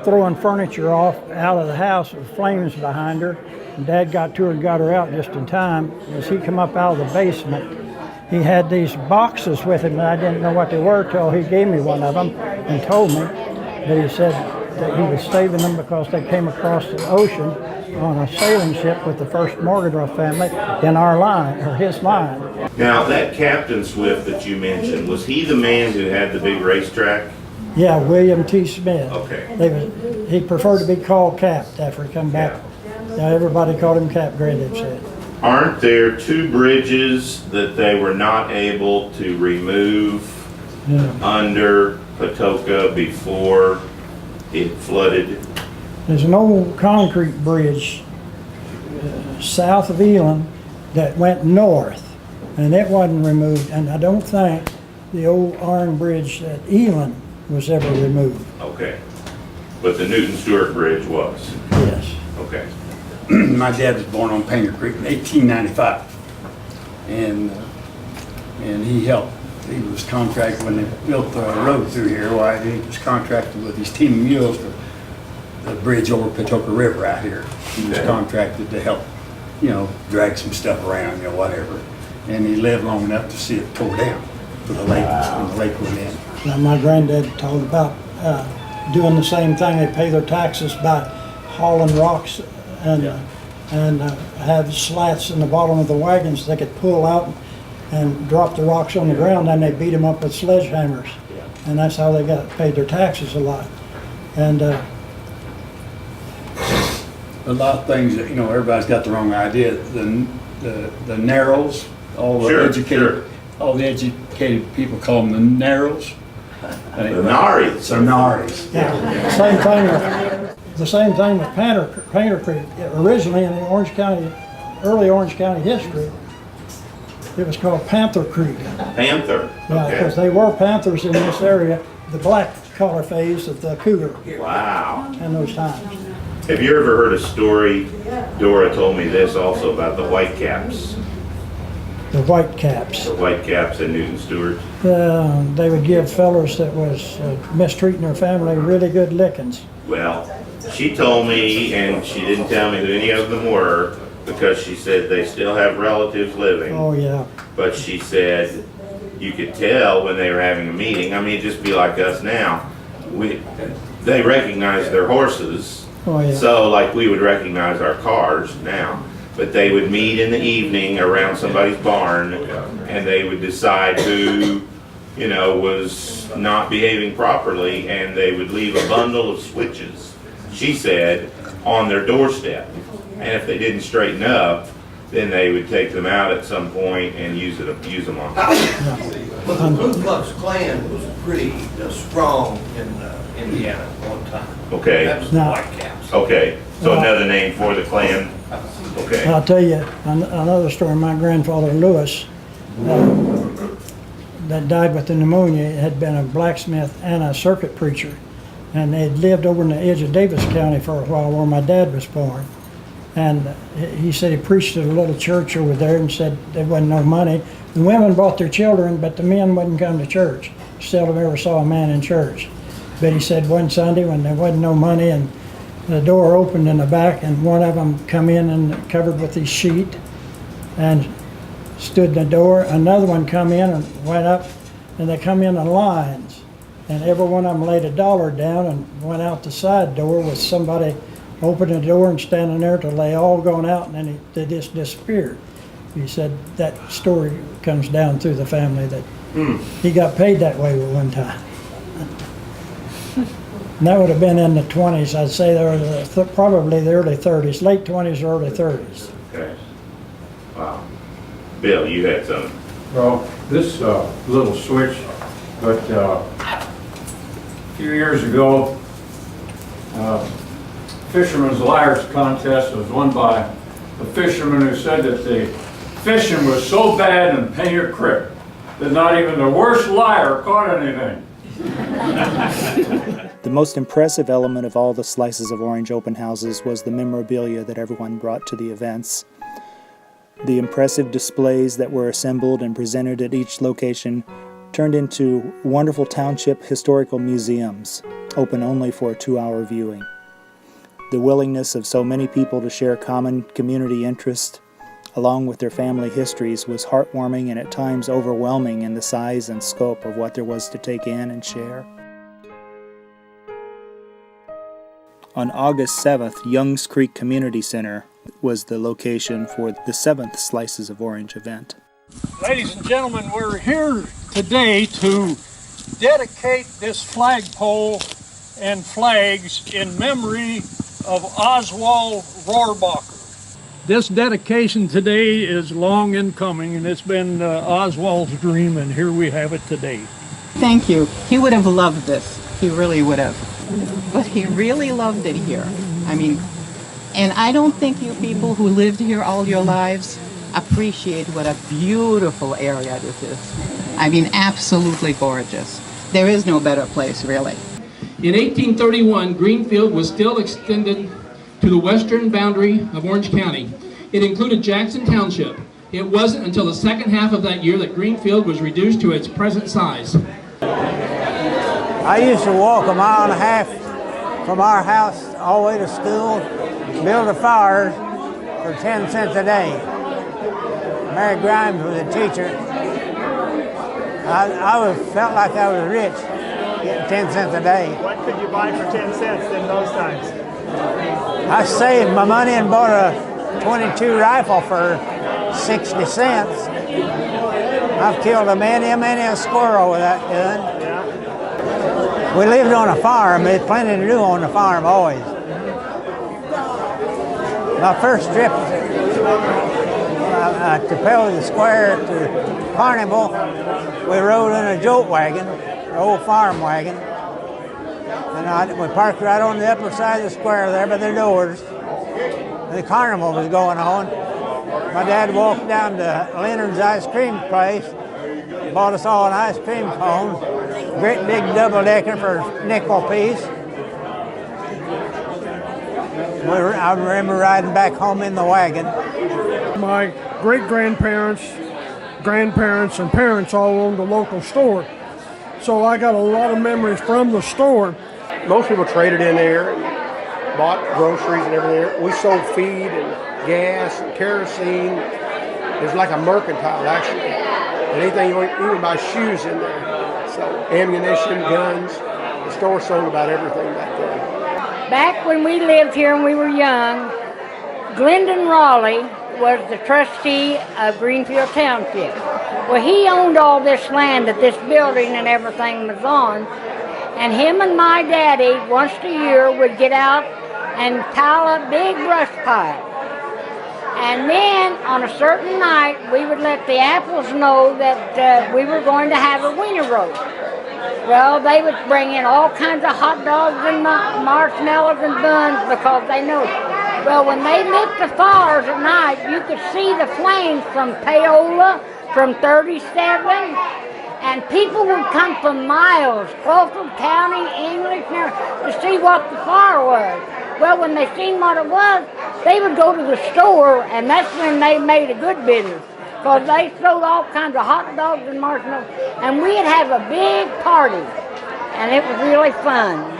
throwing furniture off out of the house with flames behind her. And Dad got to her and got her out just in time. As he come up out of the basement, he had these boxes with him, and I didn't know what they were till he gave me one of them and told me that he said that he was saving them because they came across the ocean on a sailing ship with the first Morgenroth family in our line, or his line. Now, that Captain Swift that you mentioned, was he the man who had the big racetrack? Yeah, William T. Smith. Okay. He preferred to be called Cap after he come back. Now, everybody called him Cap, Granddad said. Aren't there two bridges that they were not able to remove under Patoka before it flooded? There's an old concrete bridge south of Elam that went north, and it wasn't removed. And I don't think the old iron bridge at Elam was ever removed. Okay. But the Newton Stewart Bridge was? Yes. Okay. My dad was born on Painter Creek in 1895, and he helped. He was contracted when they built the road through here. Why he was contracted with these team of mules for the bridge over Patoka River out here. He was contracted to help, drag some stuff around, whatever. And he lived long enough to see it tore down for the lake when the lake went in. Now, my granddad talked about doing the same thing. They pay their taxes by hauling rocks and have slats in the bottom of the wagons they could pull out and drop the rocks on the ground, and they beat them up with sledgehammers. And that's how they paid their taxes a lot. And a lot of things that, everybody's got the wrong idea. The narrows, all the educated people call them the narrows. The Naris. The Naris. Yeah. The same thing with Painter Creek. Originally in the early Orange County history, it was called Panther Creek. Panther? Yeah, because they were panthers in this area, the black color phase of the cougar. Wow. In those times. Have you ever heard a story, Dora told me this also, about the Whitecaps? The Whitecaps. The Whitecaps in Newton Stewart? They would give fellows that was mistreating their family really good lickings. Well, she told me, and she didn't tell me who any of them were, because she said they still have relatives living. Oh, yeah. But she said you could tell when they were having a meeting. I mean, it'd just be like us now. They recognize their horses. Oh, yeah. So, like, we would recognize our cars now. But they would meet in the evening around somebody's barn, and they would decide who, was not behaving properly, and they would leave a bundle of switches, she said, on their doorstep. And if they didn't straighten up, then they would take them out at some point and use them on. Well, the Ku Klux Klan was pretty strong in Indiana at one time. Okay. That was No. the White Caps. Okay, so another name for the clan? Okay. I'll tell you another story. My grandfather Lewis, that died with the pneumonia, had been a blacksmith and a circuit preacher, and they'd lived over in the edge of Davis County for a while, where my dad was born. And he said he preached at a little church over there, and said there wasn't no money. The women brought their children, but the men wouldn't come to church. Seldom ever saw a man in church. But he said one Sunday when there wasn't no money, and the door opened in the back, and one of them come in and covered with his sheet and stood in the door. Another one come in and went up, and they come in lines, and every one of them laid $1 down and went out the side door with somebody opening the door and standing there till they all gone out, and then they just disappeared. He said that story comes down through the family, that he got paid that way one time. And that would have been in the 20s. I'd say there were probably the early 30s, late 20s, early 30s. Okay. Wow. Bill, you had some. Well, this little switch, but a few years ago, Fisherman's Liars Contest was won by a fisherman who said that the fishing was so bad in Painter Creek that not even the worst liar caught anything. The most impressive element of all the Slices of Orange open houses was the memorabilia that everyone brought to the events. The impressive displays that were assembled and presented at each location turned into wonderful township historical museums, open only for a 2-hour viewing. The willingness of so many people to share common community interest, along with their family histories, was heartwarming and at times overwhelming in the size and scope of what there was to take in and share. On August 7th, Youngs Creek Community Center was the location for the 7th Slices of Orange event. Ladies and gentlemen, we're here today to dedicate this flagpole and flags in memory of Oswald Rohrbacher. This dedication today is long in coming, and it's been Oswald's dream, and here we have it today. Thank you. He would have loved this. He really would have. But he really loved it here. I mean, and I don't think you people who lived here all your lives appreciate what a beautiful area this is. I mean, absolutely gorgeous. There is no better place, really. In 1831, Greenfield was still extended to the western boundary of Orange County. It included Jackson Township. It wasn't until the second half of that year that Greenfield was reduced to its present size. I used to walk 1.5 miles from our house all the way to school, build a fire for 10 cents a day. Mary Grimes was a teacher. I felt like I was rich, getting 10 cents a day. What could you buy for 10 cents in those times? I saved my money and bought a .22 rifle for 60 cents. I've killed many a squirrel with that gun. We lived on a farm. There's plenty to do on the farm always. My first trip to Paoli Square to Carnival, we rode in a jolt wagon, an old farm wagon. And we parked right on the upper side of the square there by the doors. And the carnival was going on. My dad walked down to Leonard's ice cream place, bought us all an ice cream cone, great big double-decker for a nickel piece. I remember riding back home in the wagon. My great-grandparents, grandparents, and parents all owned a local store. So I got a lot of memories from the store. Most people traded in there and bought groceries and everything. We sold feed and gas and kerosene. It was like a mercantile, actually. And anything you would buy shoes in there. So ammunition, guns. The store sold about everything back then. Back when we lived here and we were young, Glendon Raleigh was the trustee of Greenfield Township. Well, he owned all this land that this building and everything was on, and him and my daddy once a year would get out and pile up big brush pile. And then on a certain night, we would let the apples know that we were going to have a winter roast. Well, they would bring in all kinds of hot dogs and marshmallows and buns because they knew. Well, when they lit the fires at night, you could see the flames from Paoli, from 37, and people would come from miles, Crawford County, English, to see what the fire was. Well, when they seen what it was, they would go to the store, and that's when they made a good business. Because they sold all kinds of hot dogs and marshmallows, and we'd have a big party, and it was really fun.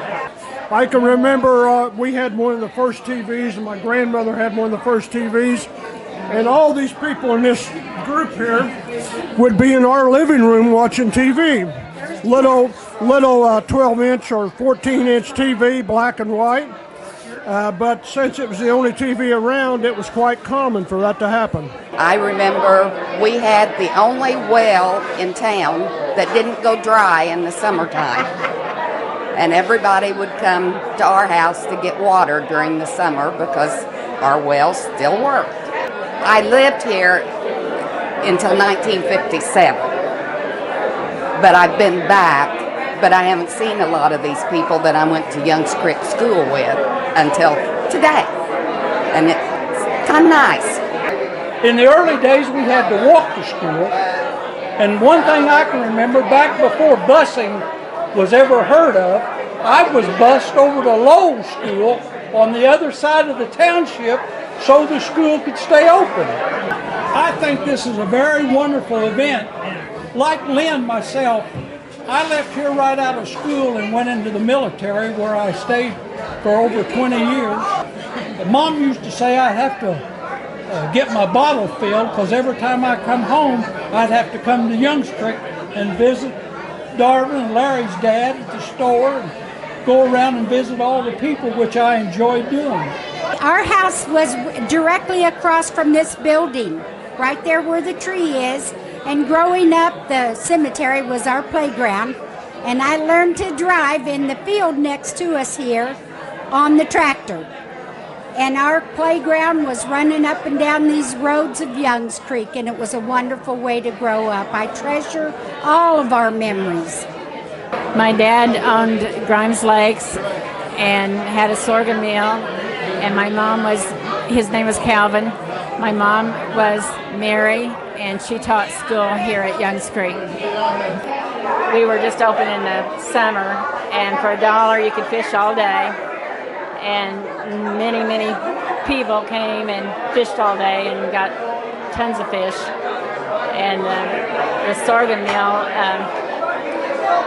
I can remember we had one of the first TVs, and my grandmother had one of the first TVs, and all these people in this group here would be in our living room watching TV. Little 12-inch or 14-inch TV, black and white. But since it was the only TV around, it was quite common for that to happen. I remember we had the only well in town that didn't go dry in the summertime. And everybody would come to our house to get water during the summer because our wells still worked. I lived here until 1957, but I've been back, but I haven't seen a lot of these people that I went to Youngs Creek School with until today, and it's kind of nice. In the early days, we had to walk to school, and one thing I can remember, back before busing was ever heard of, I was bused over to Lowell School on the other side of the township so the school could stay open. I think this is a very wonderful event. Like Lynn, myself, I left here right out of school and went into the military where I stayed for over 20 years. Mom used to say I'd have to get my bottle filled because every time I come home, I'd have to come to Youngs Creek and visit Darvin and Larry's dad at the store and go around and visit all the people, which I enjoyed doing. Our house was directly across from this building, right there where the tree is. And growing up, the cemetery was our playground. And I learned to drive in the field next to us here on the tractor. And our playground was running up and down these roads of Youngs Creek, and it was a wonderful way to grow up. I treasure all of our memories. My dad owned Grimes Lakes and had a sorghum mill, and my mom his name was Calvin. My mom was Mary, and she taught school here at Youngs Creek. We were just open in the summer, and for $1 you could fish all day. And many, many people came and fished all day and got tons of fish. And the sorghum mill,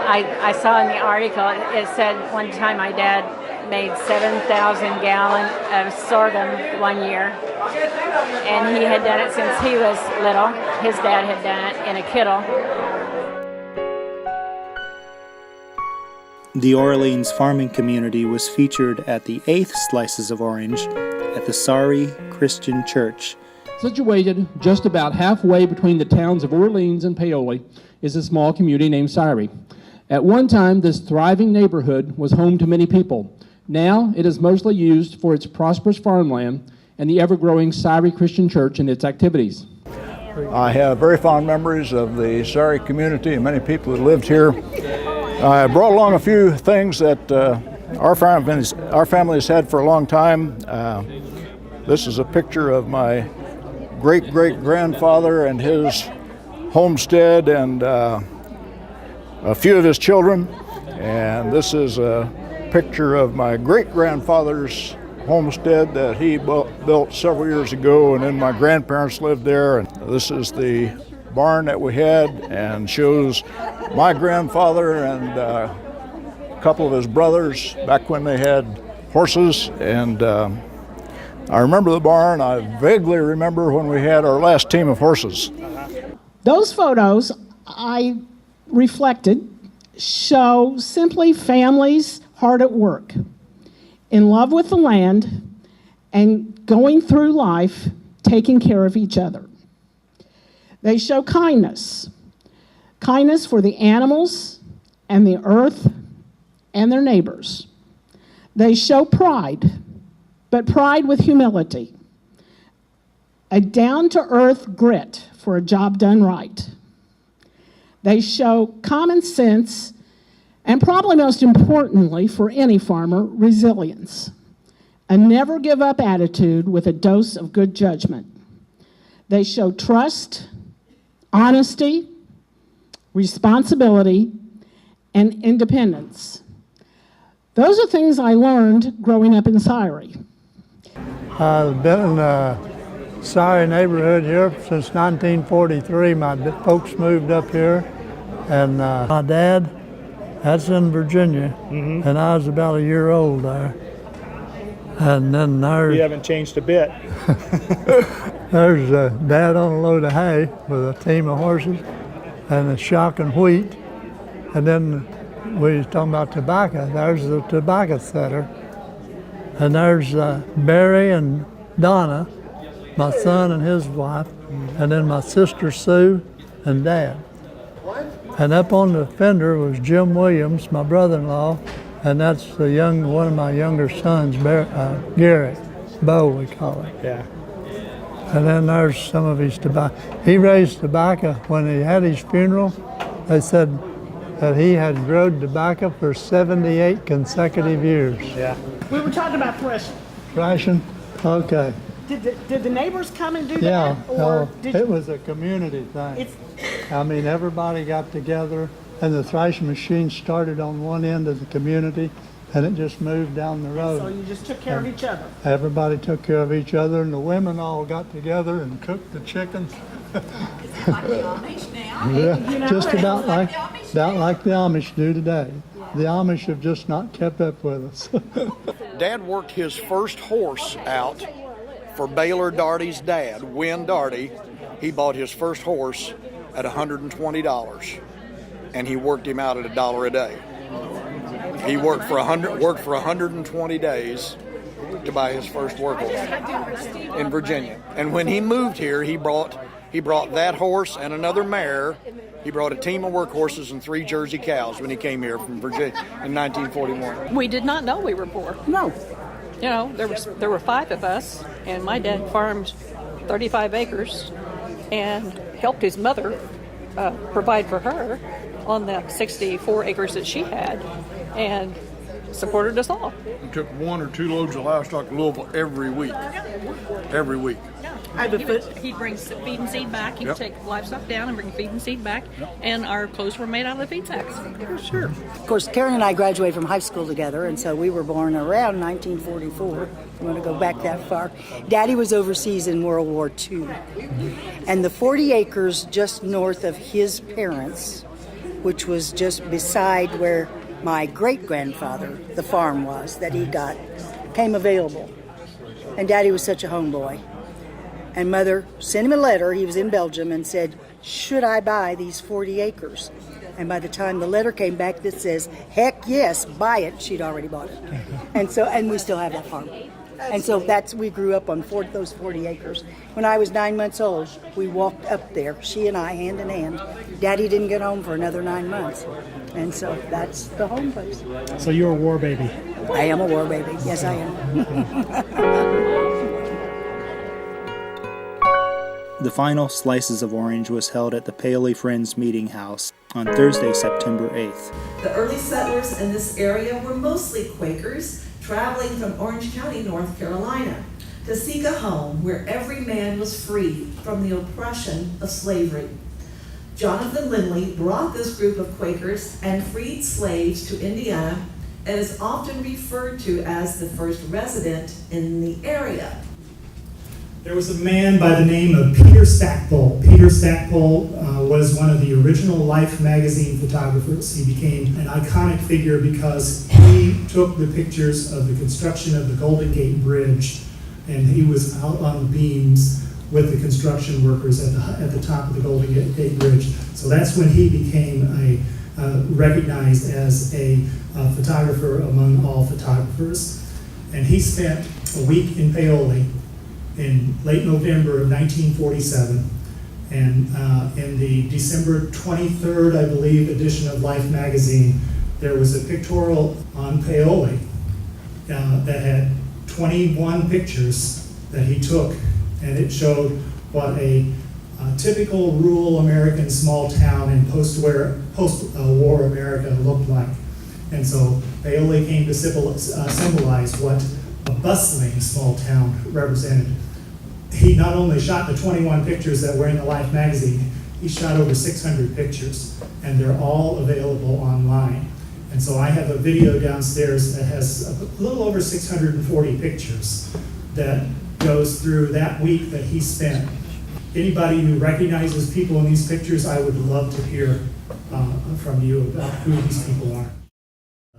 I saw in the article, it said one time my dad made 7,000 gallons of sorghum one year. And he had done it since he was little. His dad had done it in a kettle. The Orleans farming community was featured at the 8th Slices of Orange at the Sari Christian Church. Situated just about halfway between the towns of Orleans and Paoli is a small community named Sari. At one time, this thriving neighborhood was home to many people. Now, it is mostly used for its prosperous farmland and the ever-growing Sari Christian Church and its activities. I have very fond memories of the Sari community and many people that lived here. I brought along a few things that our family has had for a long time. This is a picture of my great-great-grandfather and his homestead and a few of his children. And this is a picture of my great-grandfather's homestead that he built several years ago, and then my grandparents lived there. And this is the barn that we had and shows my grandfather and a couple of his brothers back when they had horses. And I remember the barn. I vaguely remember when we had our last team of horses. Those photos I reflected show simply families hard at work, in love with the land, and going through life taking care of each other. They show kindness for the animals and the earth and their neighbors. They show pride, but pride with humility, a down-to-earth grit for a job done right. They show common sense And probably most importantly for any farmer, resilience. A never give up attitude with a dose of good judgment. They show trust, honesty, responsibility, and independence. Those are things I learned growing up in Syrie. I've been in the Syrie neighborhood here since 1943. My folks moved up here, and my dad, that's in Virginia, and I was about a year old there. And then there's... You haven't changed a bit. There's Dad on a load of hay with a team of horses and a shock and wheat. And then we was talking about tobacco. There's the tobacco setter. And there's Barry and Donna, my son and his wife, and then my sister Sue and Dad. And up on the fender was Jim Williams, my brother-in-law, and that's one of my younger sons, Gary, Bo we call him. Yeah. And then there's some of his tobacco. He raised tobacco when he had his funeral. They said that he had grown tobacco for 78 consecutive years. Yeah. We were talking about threshing. Threshing? Okay. Did the neighbors come and do Yeah, that? Or it was a community thing. I mean, everybody got together, and the threshing machine started on one end of the community, and it just moved down the road. So you just took care of each other? Everybody took care of each other, and the women all got together and cooked the chickens. It's like the Amish now. Yeah, just about like the Amish do today. The Amish have just not kept up with us. Dad worked his first horse out for Baylor Darty's dad, Win Darty. He bought his first horse at $120, and he worked him out at $1 a day. He worked for 120 days to buy his first work horse in Virginia. And when he moved here, he brought that horse and another mare. He brought a team of work horses and 3 Jersey cows when he came here from Virginia in 1941. We did not know we were poor. No. You know, there were 5 of us, and my dad farmed 35 acres and helped his mother provide for her on the 64 acres that she had, and supported us all. We took 1 or 2 loads of livestock to Louisville every week. Every week. He'd bring feed and seed back. He'd Yep. take livestock down and bring feed and seed back, and our clothes were made out of the feed sacks. Sure. Of course, Karen and I graduated from high school together, and so we were born around 1944. I'm going to go back that far. Daddy was overseas in World War II. And the 40 acres just north of his parents, which was just beside where my great-grandfather, the farm was, that he got, came available. And Daddy was such a homeboy. And Mother sent him a letter, he was in Belgium, and said, should I buy these 40 acres? And by the time the letter came back that says, heck yes, buy it, she'd already bought it. And we still have that farm. And so we grew up on those 40 acres. When I was 9 months old, we walked up there, she and I, hand in hand. Daddy didn't get home for another 9 months. And so that's the home place. So you're a war baby. I am a war baby. Yes, I am. The final Slices of Orange was held at the Paoli Friends Meeting House on Thursday, September 8th. The early settlers in this area were mostly Quakers, traveling from Orange County, North Carolina, to seek a home where every man was free from the oppression of slavery. Jonathan Lindley brought this group of Quakers and freed slaves to Indiana and is often referred to as the first resident in the area. There was a man by the name of Peter Stackpole. Peter Stackpole was one of the original Life magazine photographers. He became an iconic figure because he took the pictures of the construction of the Golden Gate Bridge, and he was out on the beams with the construction workers at the top of the Golden Gate Bridge. So that's when he became recognized as a photographer among all photographers. And he spent a week in Paoli in late November of 1947, and in the December 23rd, I believe, edition of Life magazine, there was a pictorial on Paoli that had 21 pictures that he took, and it showed what a typical rural American small town in post-war America looked like. And so Paoli came to symbolize what a bustling small town represented. He not only shot the 21 pictures that were in the Life magazine, he shot over 600 pictures, and they're all available online. And so I have a video downstairs that has a little over 640 pictures that goes through that week that he spent. Anybody who recognizes people in these pictures, I would love to hear from you about who these people are.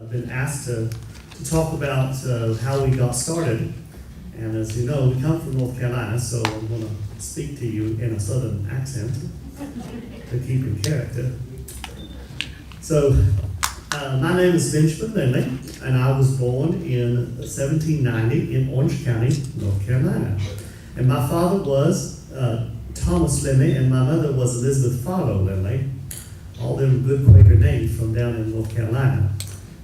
I've been asked to talk about how we got started. And as you know, we come from North Carolina, so I'm going to speak to you in a southern accent to keep in character. So, my name is Benjamin Lindley, and I was born in 1790 in Orange County, North Carolina. And my father was Thomas Lindley, and my mother was Elizabeth Farlow Lindley. All them good Quaker names from down in North Carolina.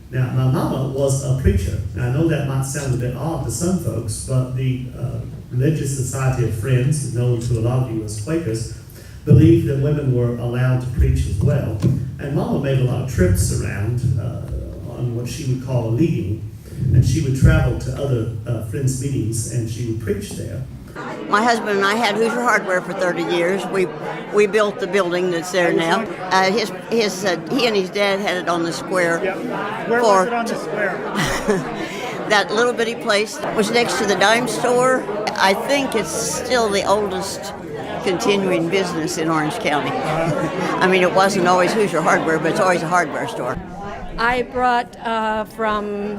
Now, my mama was a preacher. Now, I know that might sound a bit odd to some folks, but the Religious Society of Friends, known to a lot of you as Quakers, believed that women were allowed to preach as well. And mama made a lot of trips around on what she would call a leading, and she would travel to other friends' meetings, and she would preach there. My husband and I had Hoosier Hardware for 30 years. We built the building that's there now. He and his dad had it on the square. Yep. Where was it on the square? That little bitty place was next to the dime store. I think it's still the oldest continuing business in Orange County. I mean, it wasn't always Hoosier Hardware, but it's always a hardware store. I brought from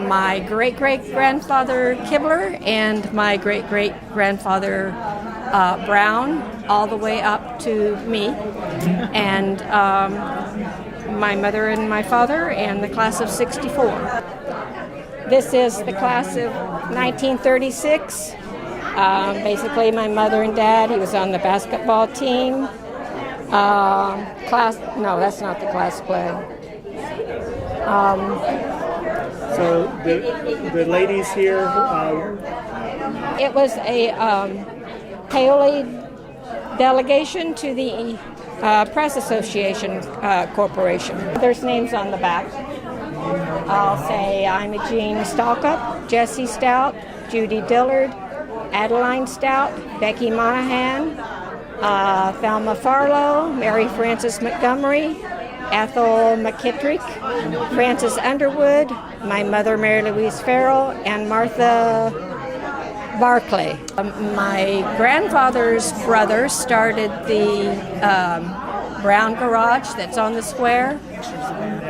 my great-great-grandfather Kibler and my great-great-grandfather Brown all the way up to me, and my mother and my father, and the class of 64. This is the class of 1936. Basically, my mother and dad, he was on the basketball team. No, that's not the class play. So the ladies here. It was a Paoli delegation to the Press Association Corporation. There's names on the back. I'll say Imogene Stalkup, Jessie Stout, Judy Dillard, Adeline Stout, Becky Monahan, Thelma Farlow, Mary Frances Montgomery, Ethel McKittrick, Frances Underwood, my mother Mary Louise Farrell, and Martha Barclay. My grandfather's brother started the Brown Garage that's on the square.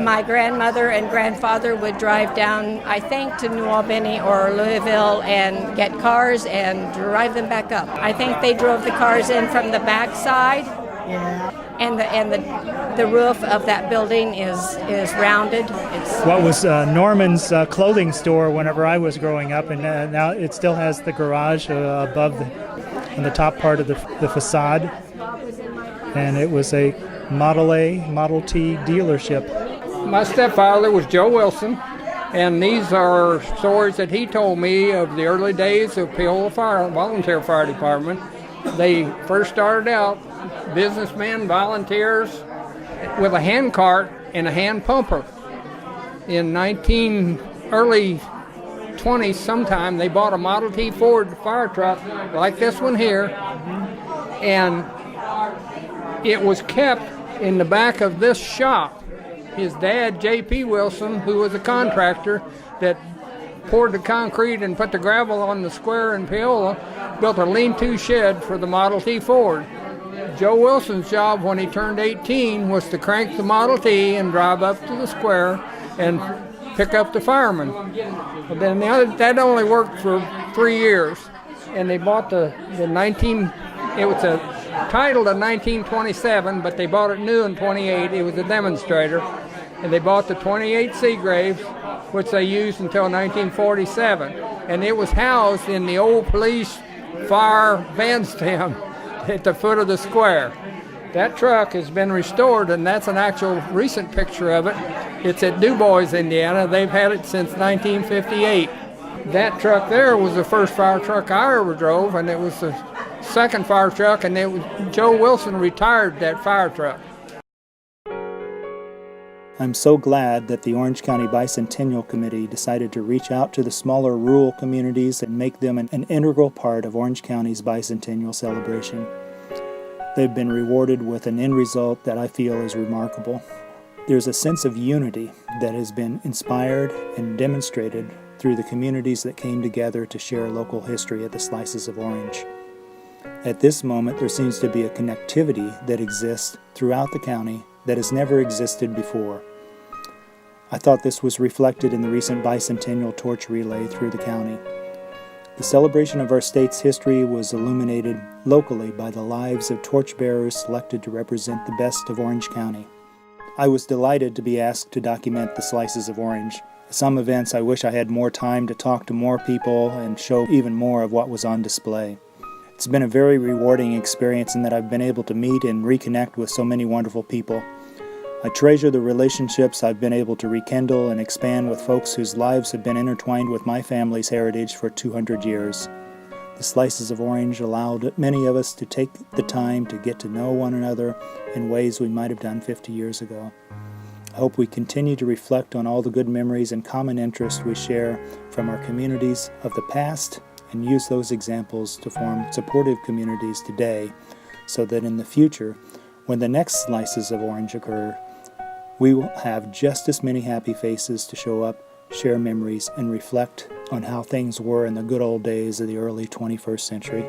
My grandmother and grandfather would drive down, I think, to New Albany or Louisville and get cars and drive them back up. I think they drove the cars in from the back side. Yeah. And the roof of that building is rounded. It's what was Norman's clothing store whenever I was growing up, and now it still has the garage above on the top part of the facade. And it was a Model A, Model T dealership. My stepfather was Joe Wilson, and these are stories that he told me of the early days of Paoli Volunteer Fire Department. They first started out businessmen, volunteers, with a hand cart and a hand pumper. In early 20s sometime, they bought a Model T Ford fire truck like this one here, and it was kept in the back of this shop. His dad, J.P. Wilson, who was a contractor that poured the concrete and put the gravel on the square in Paoli, built a lean-to shed for the Model T Ford. Joe Wilson's job when he turned 18 was to crank the Model T and drive up to the square and pick up the firemen. But then that only worked for 3 years, and they bought it was titled in 1927, but they bought it new in 28. It was a demonstrator, and they bought the 28 Seagraves, which they used until 1947, and it was housed in the old police fire bandstand at the foot of the square. That truck has been restored, and that's an actual recent picture of it. It's at DuBois, Indiana. They've had it since 1958. That truck there was the first fire truck I ever drove, and it was the second fire truck, and Joe Wilson retired that fire truck. I'm so glad that the Orange County Bicentennial Committee decided to reach out to the smaller rural communities and make them an integral part of Orange County's bicentennial celebration. They've been rewarded with an end result that I feel is remarkable. There's a sense of unity that has been inspired and demonstrated through the communities that came together to share local history at the Slices of Orange. At this moment, there seems to be a connectivity that exists throughout the county that has never existed before. I thought this was reflected in the recent bicentennial torch relay through the county. The celebration of our state's history was illuminated locally by the lives of torchbearers selected to represent the best of Orange County. I was delighted to be asked to document the Slices of Orange. At some events, I wish I had more time to talk to more people and show even more of what was on display. It's been a very rewarding experience in that I've been able to meet and reconnect with so many wonderful people. I treasure the relationships I've been able to rekindle and expand with folks whose lives have been intertwined with my family's heritage for 200 years. The Slices of Orange allowed many of us to take the time to get to know one another in ways we might have done 50 years ago. I hope we continue to reflect on all the good memories and common interests we share from our communities of the past and use those examples to form supportive communities today so that in the future, when the next Slices of Orange occur, we will have just as many happy faces to show up, share memories, and reflect on how things were in the good old days of the early 21st century.